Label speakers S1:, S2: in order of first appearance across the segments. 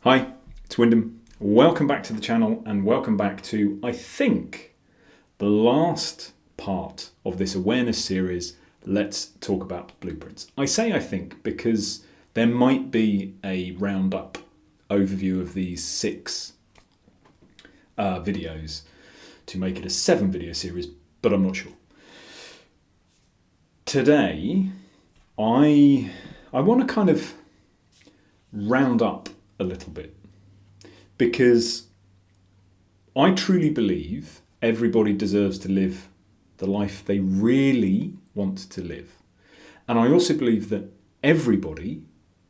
S1: Hi, it's Wyndham. Welcome back to the channel and welcome back to, I think, the last part of this awareness series, Let's Talk About Blueprints. I say I think because there might be a roundup overview of these 6 videos to make it a 7 video series, but I'm not sure. Today, I want to kind of round up a little bit, because I truly believe everybody deserves to live the life they really want to live. And I also believe that everybody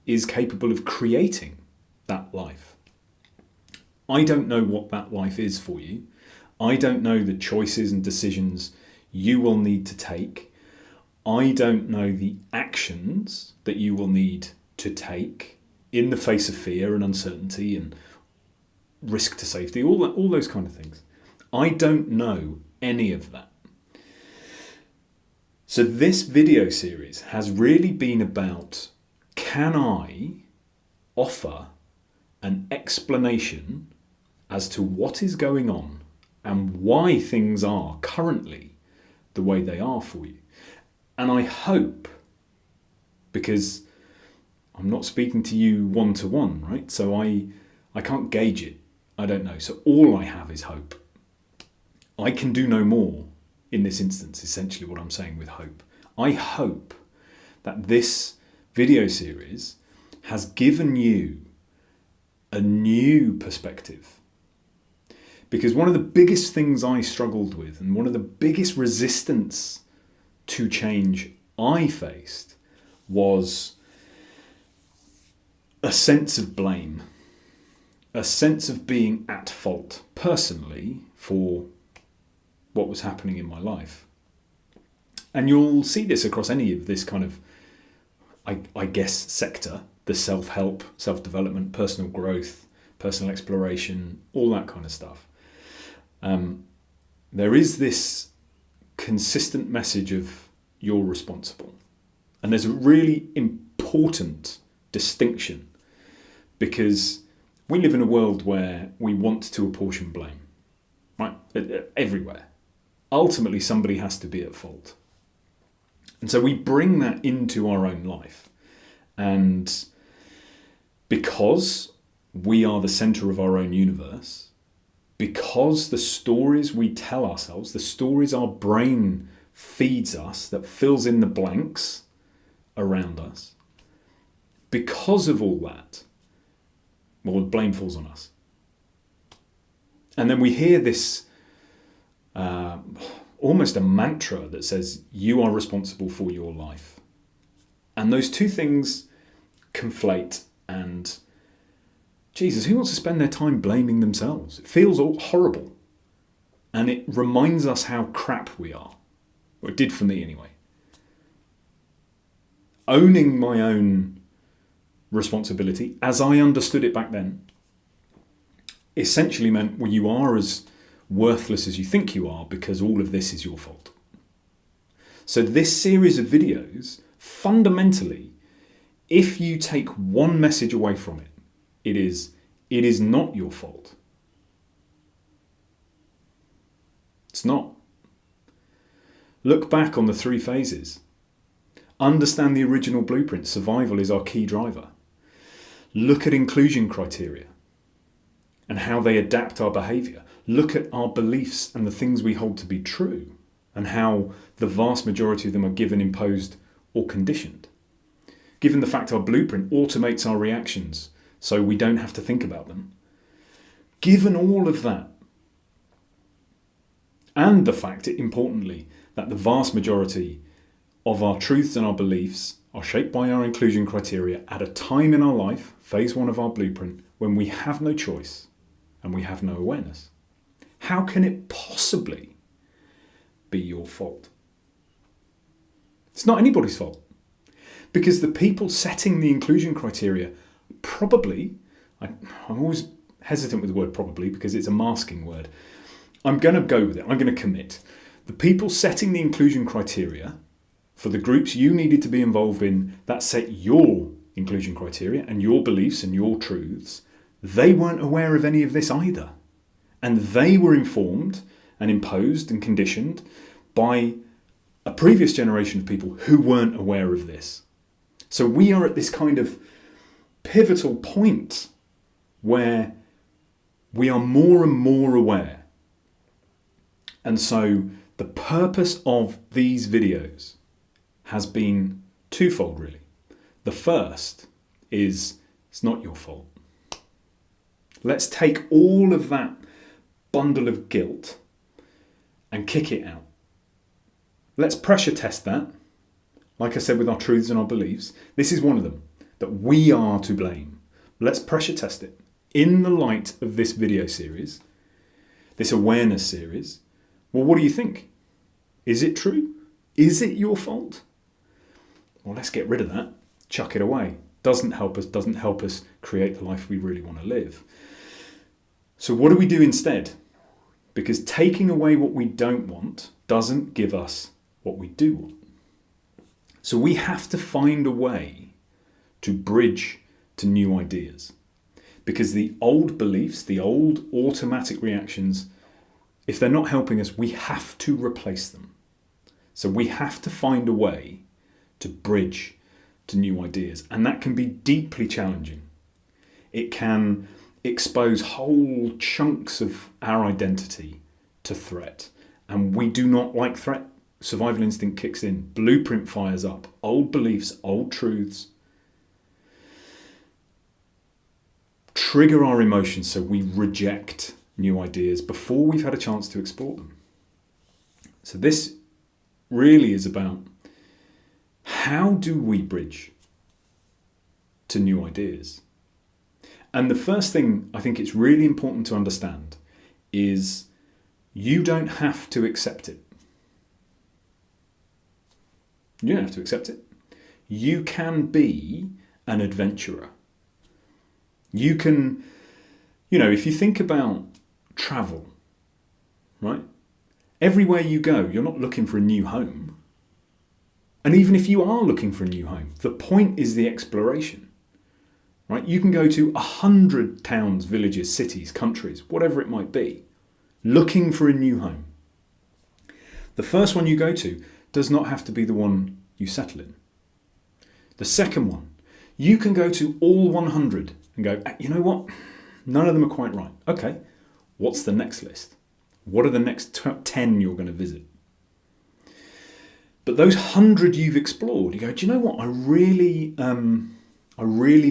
S1: is capable of creating that life. I don't know what that life is for you. I don't know the choices and decisions you will need to take. I don't know the actions that you will need to take in the face of fear and uncertainty and risk to safety, all those kind of things. I don't know any of that. So this video series has really been about, can I offer an explanation as to what is going on and why things are currently the way they are for you? And I hope, because I'm not speaking to you one-to-one, right? So I can't gauge it. I don't know. So all I have is hope. I can do no more in this instance, essentially what I'm saying with hope. I hope that this video series has given you a new perspective. Because one of the biggest things I struggled with, and one of the biggest resistance to change I faced, was a sense of blame, a sense of being at fault personally for what was happening in my life. And you'll see this across any of this kind of, I guess, sector, the self-help, self-development, personal growth, personal exploration, all that kind of stuff. There is this consistent message of you're responsible. And there's a really important distinction, because we live in a world where we want to apportion blame, right? Everywhere. Ultimately, somebody has to be at fault. And so we bring that into our own life. And because we are the center of our own universe, because the stories we tell ourselves, the stories our brain feeds us that fills in the blanks around us, because of all that, well, the blame falls on us. And then we hear this almost a mantra that says, you are responsible for your life. And those two things conflate, and Jesus, who wants to spend their time blaming themselves? It feels all horrible. And it reminds us how crap we are. Or it did for me anyway. Owning my own responsibility, as I understood it back then, essentially meant, well, you are as worthless as you think you are, because all of this is your fault. So this series of videos, fundamentally, if you take one message away from it, it is not your fault. It's not. Look back on the 3 phases. Understand the original blueprint. Survival is our key driver. Look at inclusion criteria and how they adapt our behaviour. Look at our beliefs and the things we hold to be true, and how the vast majority of them are given, imposed, or conditioned. Given the fact our blueprint automates our reactions so we don't have to think about them. Given all of that, and the fact, importantly, that the vast majority of our truths and our beliefs are shaped by our inclusion criteria at a time in our life, phase 1 of our blueprint, when we have no choice and we have no awareness. How can it possibly be your fault? It's not anybody's fault. Because the people setting the inclusion criteria probably, I'm always hesitant with the word probably because it's a masking word. I'm going to go with it. I'm going to commit. The people setting the inclusion criteria for the groups you needed to be involved in that set your inclusion criteria and your beliefs and your truths, they weren't aware of any of this either. And they were informed and imposed and conditioned by a previous generation of people who weren't aware of this. So we are at this kind of pivotal point where we are more and more aware. And so the purpose of these videos has been twofold, really. The first is, it's not your fault. Let's take all of that bundle of guilt and kick it out. Let's pressure test that. Like I said, with our truths and our beliefs, this is one of them, that we are to blame. Let's pressure test it. In the light of this video series, this awareness series, well, what do you think? Is it true? Is it your fault? Well, let's get rid of that. Chuck it away. Doesn't help us create the life we really want to live. So what do we do instead? Because taking away what we don't want doesn't give us what we do want. So we have to find a way to bridge to new ideas. Because the old beliefs, the old automatic reactions, if they're not helping us, we have to replace them. So we have to find a way to bridge to new ideas. And that can be deeply challenging. It can expose whole chunks of our identity to threat. And we do not like threat. Survival instinct kicks in. Blueprint fires up. Old beliefs, old truths trigger our emotions, so we reject new ideas before we've had a chance to explore them. So this really is about, how do we bridge to new ideas? And the first thing I think it's really important to understand is you don't have to accept it. You don't have to accept it. You can be an adventurer. You can, if you think about travel, right? Everywhere you go, you're not looking for a new home. And even if you are looking for a new home, the point is the exploration, right? You can go to 100 towns, villages, cities, countries, whatever it might be, looking for a new home. The first one you go to does not have to be the one you settle in. The second one, you can go to all 100 and go, you know what? None of them are quite right. Okay, what's the next list? What are the next 10 you're going to visit? But those 100 you've explored, you go, do you know what? I really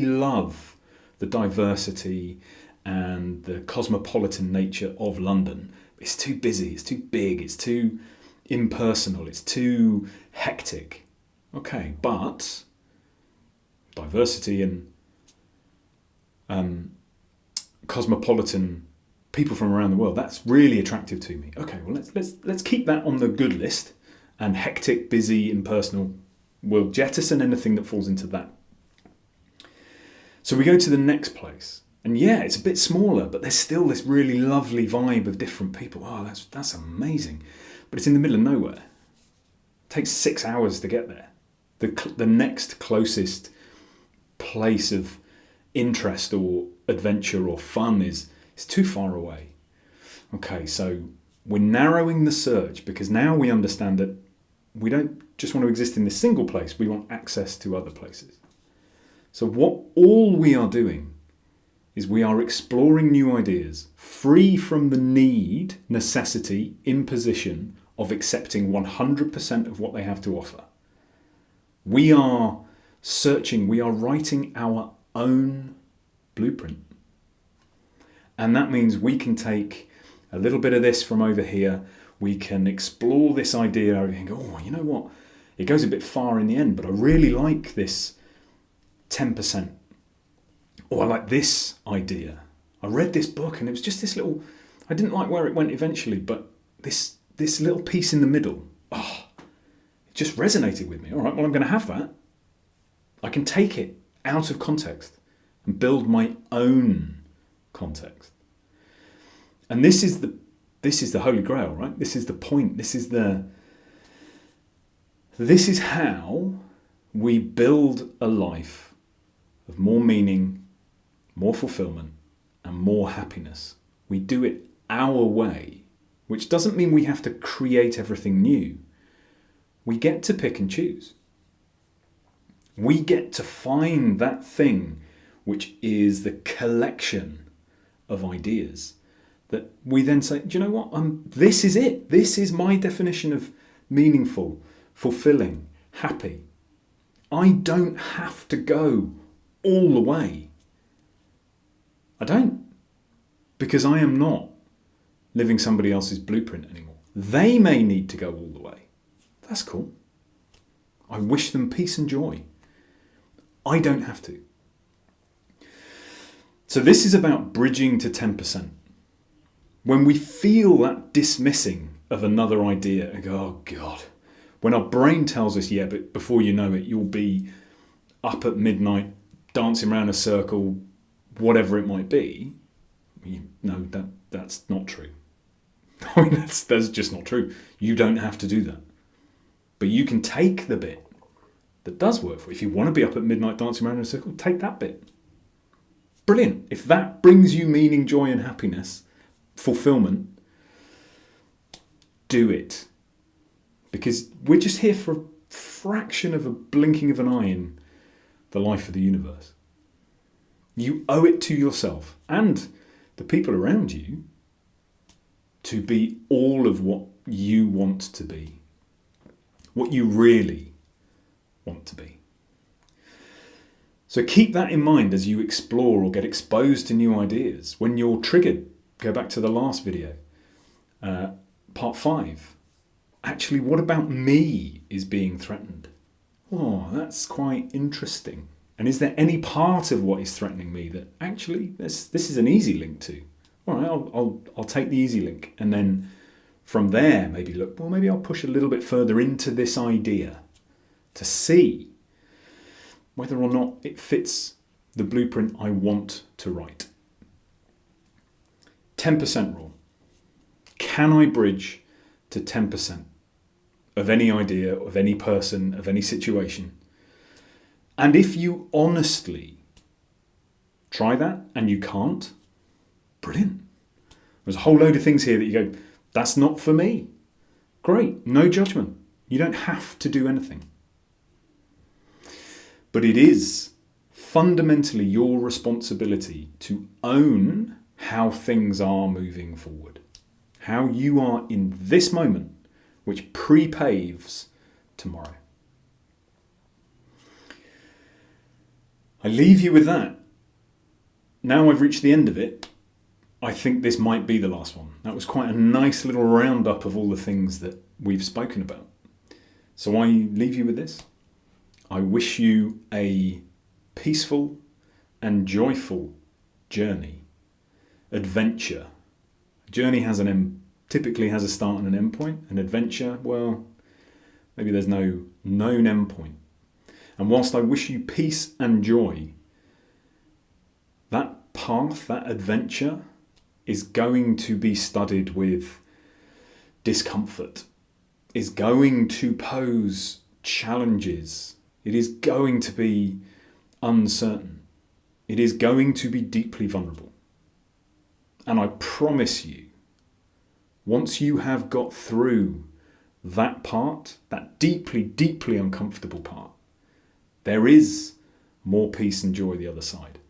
S1: love the diversity and the cosmopolitan nature of London. It's too busy, it's too big, it's too impersonal, it's too hectic. Okay, but diversity and cosmopolitan people from around the world, that's really attractive to me. Okay, well let's keep that on the good list. And hectic, busy, impersonal, we'll jettison anything that falls into that. So we go to the next place, and yeah, it's a bit smaller, but there's still this really lovely vibe of different people. Oh, that's amazing. But it's in the middle of nowhere. It takes 6 hours to get there. The next closest place of interest or adventure or fun is too far away. Okay, so we're narrowing the search because now we understand that we don't just want to exist in this single place, we want access to other places. So all we are doing is we are exploring new ideas, free from the necessity, imposition of accepting 100% of what they have to offer. We are searching, we are writing our own blueprint. And that means we can take a little bit of this from over here, we can explore this idea and go, oh, you know what? It goes a bit far in the end, but I really like this 10%. Or I like this idea. I read this book and it was just this little, I didn't like where it went eventually, but this little piece in the middle, it just resonated with me. All right, well, I'm going to have that. I can take it out of context and build my own context. And this is the Holy Grail, right? This is the point. This is how we build a life of more meaning, more fulfillment, and more happiness. We do it our way, which doesn't mean we have to create everything new. We get to pick and choose. We get to find that thing which is the collection of ideas that we then say, do you know what? This is it. This is my definition of meaningful, fulfilling, happy. I don't have to go all the way. I don't. Because I am not living somebody else's blueprint anymore. They may need to go all the way. That's cool. I wish them peace and joy. I don't have to. So this is about bridging to 10%. When we feel that dismissing of another idea and go, oh God, when our brain tells us, yeah, but before you know it, you'll be up at midnight, dancing around a circle, whatever it might be. No, that's not true. I mean, that's just not true. You don't have to do that. But you can take the bit that does work for you. If you want to be up at midnight dancing around in a circle, take that bit. Brilliant. If that brings you meaning, joy and happiness, fulfillment, do it. Because we're just here for a fraction of a blinking of an eye in the life of the universe. You owe it to yourself and the people around you to be all of what you want to be. What you really want to be. So keep that in mind as you explore or get exposed to new ideas. When you're triggered, go back to the last video, part 5. Actually, what about me is being threatened? Oh, that's quite interesting. And is there any part of what is threatening me that actually this is an easy link to? All right, I'll take the easy link, and then from there maybe look, well, maybe I'll push a little bit further into this idea to see whether or not it fits the blueprint I want to write. 10% rule. Can I bridge to 10% of any idea, of any person, of any situation? And if you honestly try that and you can't, brilliant. There's a whole load of things here that you go, that's not for me. Great, no judgment. You don't have to do anything. But it is fundamentally your responsibility to own how things are moving forward. How you are in this moment, which pre-paves tomorrow. I leave you with that. Now I've reached the end of it, I think this might be the last one. That was quite a nice little roundup of all the things that we've spoken about. So I leave you with this. I wish you a peaceful and joyful journey, adventure. A journey typically has a start and an end point. An adventure, well, maybe there's no known end point. And whilst I wish you peace and joy, that path, that adventure, is going to be studied with discomfort, is going to pose challenges. It is going to be uncertain. It is going to be deeply vulnerable. And I promise you, once you have got through that part, that deeply, deeply uncomfortable part, there is more peace and joy the other side.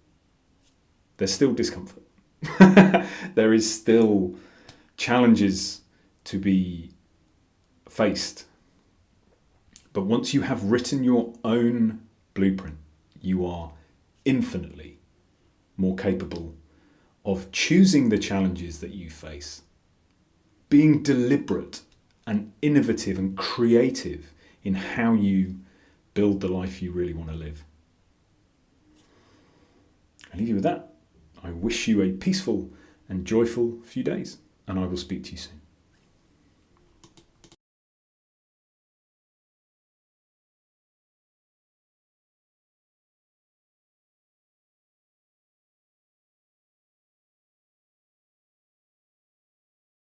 S1: There's still discomfort. There is still challenges to be faced. But once you have written your own blueprint, you are infinitely more capable of choosing the challenges that you face, being deliberate and innovative and creative in how you build the life you really want to live. I leave you with that. I wish you a peaceful and joyful few days, and I will speak to you soon.